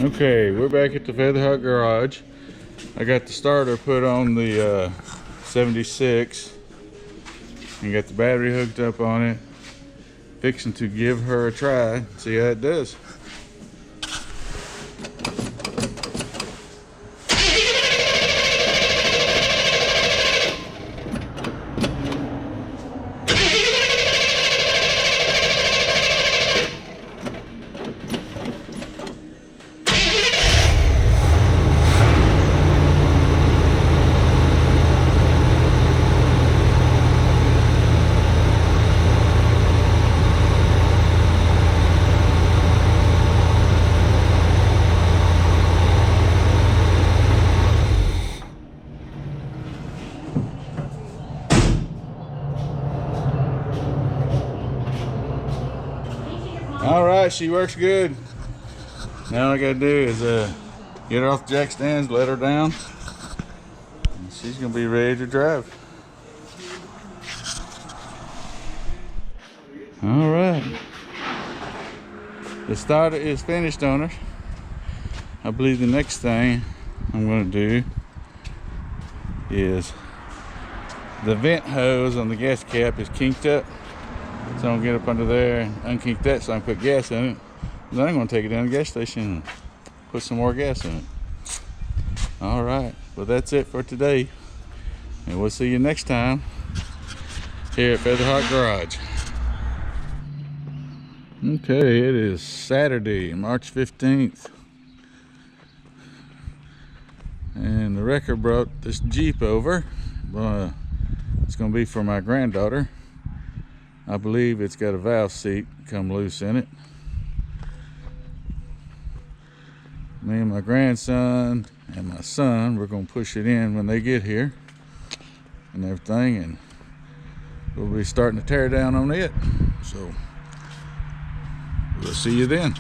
Okay, we're back at the Featherhawk garage. I got the starter put on the 76 and got the battery hooked up on it. Fixing to give her a try, see how it does. All right, she works good. Now all I gotta do is get her off the jack stands, let her down, and she's gonna be ready to drive. All right, the starter is finished on her. I believe the next thing I'm gonna do is the vent hose on the gas cap is kinked up. So I'm gonna get up under there and unkink that so I can put gas in it. Then I'm gonna take it down to the gas station and put some more gas in it. All right, well that's it for today. And we'll see you next time here at Featherhawk Garage. Okay, it is Saturday, March 15th. And the wrecker brought this Jeep over. It's gonna be for my granddaughter. I believe it's got a valve seat come loose in it. Me and my grandson and my son, we're gonna push it in when they get here and everything, and we'll be starting to tear down on it. So we'll see you then.